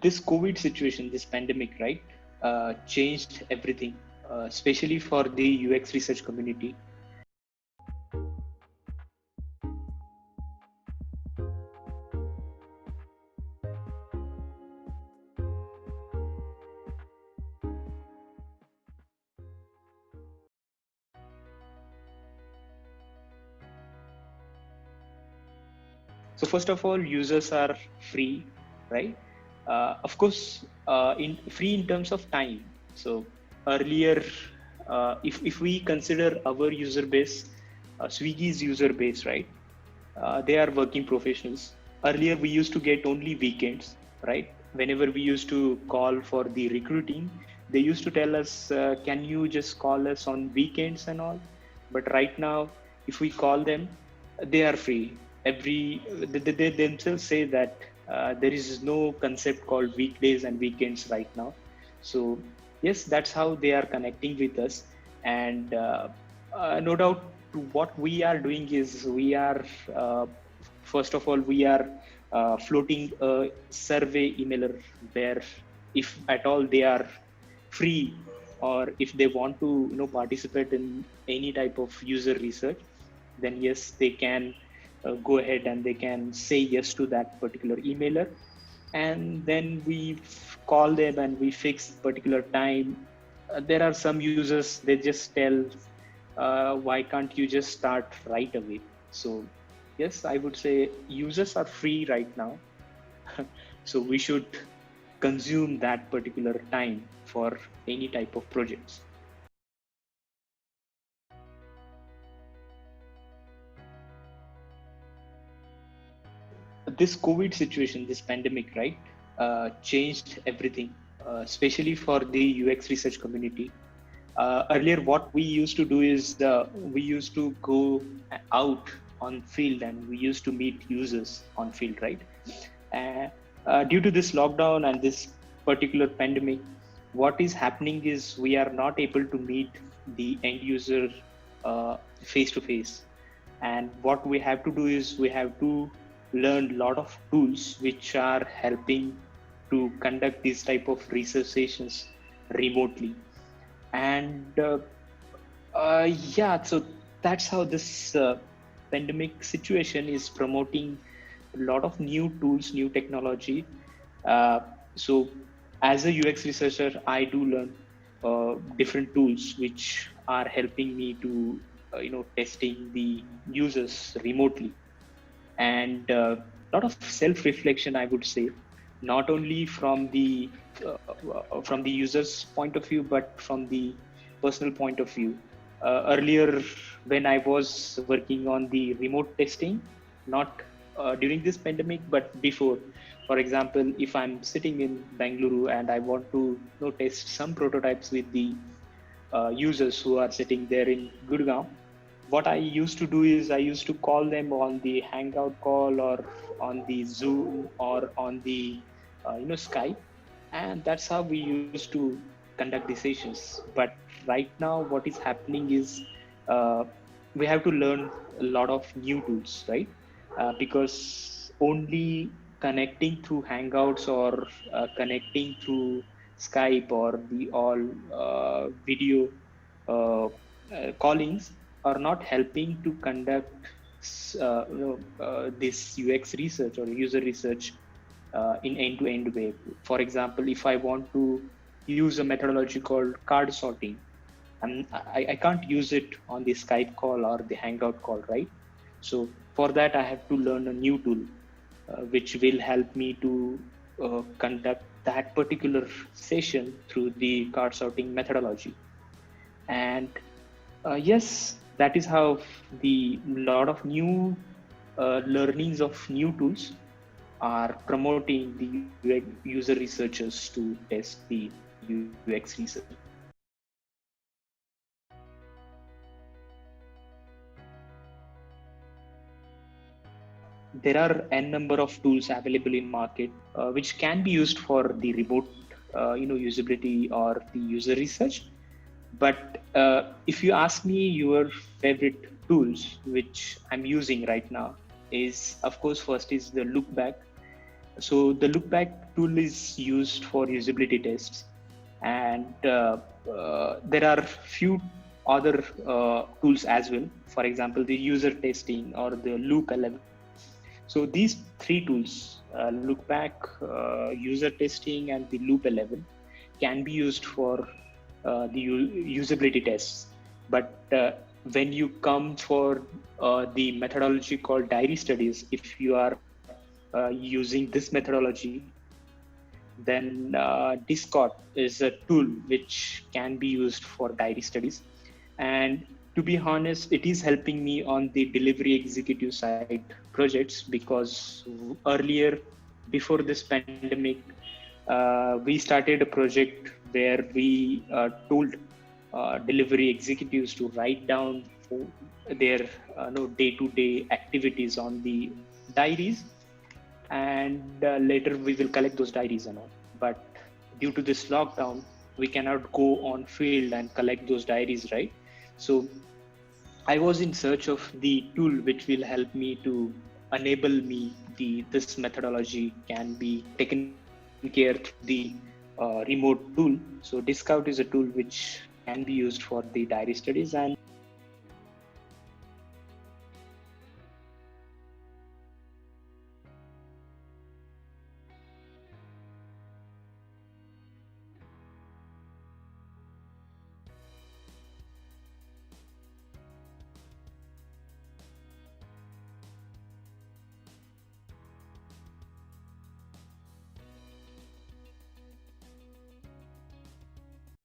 This COVID situation, this pandemic, right, changed everything, especially for the UX research community. So first of all, users are free, right? Of course, in free in terms of time. So earlier, if we consider our user base, Swiggy's user base, right? They are working professionals. Earlier, we used to get only weekends, right? Whenever we used to call for the recruiting, they used to tell us, "Can you just call us on weekends and all?" But right now, if we call them, they are free. They themselves say that there is no concept called weekdays and weekends right now. So yes, that's how they are connecting with us, and no doubt what we are doing is we are first of all we are floating a survey emailer where if at all they are free or if they want to participate in any type of user research, then yes, they can go ahead and they can say yes to that particular emailer, and then we call them and we fix particular time. There are some users, they just tell, why can't you just start right away? So yes, I would say users are free right now. So we should consume that particular time for any type of projects. This COVID situation, this pandemic, right, changed everything, especially for the UX research community. Earlier, what we used to do is we used to go out on field and we used to meet users on field, right? Uh, Due to this lockdown and this particular pandemic, what is happening is we are not able to meet the end user face to face. And what we have to do is we have to learn a lot of tools which are helping to conduct these type of research sessions remotely. And yeah, so that's how this pandemic situation is promoting a lot of new tools, new technology. uh, so as a UX researcher, I do learn different tools which are helping me to testing the users remotely, and a lot of self reflection, I would say, not only from the user's point of view but from the personal point of view. Earlier, when I was working on the remote testing, not during this pandemic but before, for example, if I'm sitting in Bangalore and I want to test some prototypes with the users who are sitting there in Gurgaon, what I used to do is I used to call them on the Hangout call or on the Zoom or on the Skype, and that's how we used to conduct the sessions. But right now, what is happening is uh, we have to learn a lot of new tools, right? Because only connecting through Hangouts or connecting through Skype or the all video callings are not helping to conduct this UX research or user research in end-to-end way. For example, if I want to use a methodology called card sorting, I can't use it on the Skype call or the Hangout call, right? So for that, I have to learn a new tool, which will help me to conduct that particular session through the card sorting methodology. And yes, that is how the lot of new learnings of new tools are promoting the user researchers to test the UX research. There are n number of tools available in market which can be used for the remote usability or the user research. But if you ask me your favorite tools which I'm using right now, is of course first is the Lookback. So the look back tool is used for usability tests, and there are few other tools as well. For example, the user testing or the loop 11. So these three tools, look back, user testing, and the loop 11, can be used for usability tests. But when you come for the methodology called diary studies, if you are using this methodology, then Discord is a tool which can be used for diary studies. And to be honest, it is helping me on the delivery executive side projects, because earlier, before this pandemic, we started a project where we told delivery executives to write down their day-to-day activities on the diaries, and later we will collect those diaries and all. But due to this lockdown, we cannot go on field and collect those diaries, right? So I was in search of the tool which will help me to enable me this methodology can be taken care through the remote tool. So Discout is a tool which can be used for the diary studies, and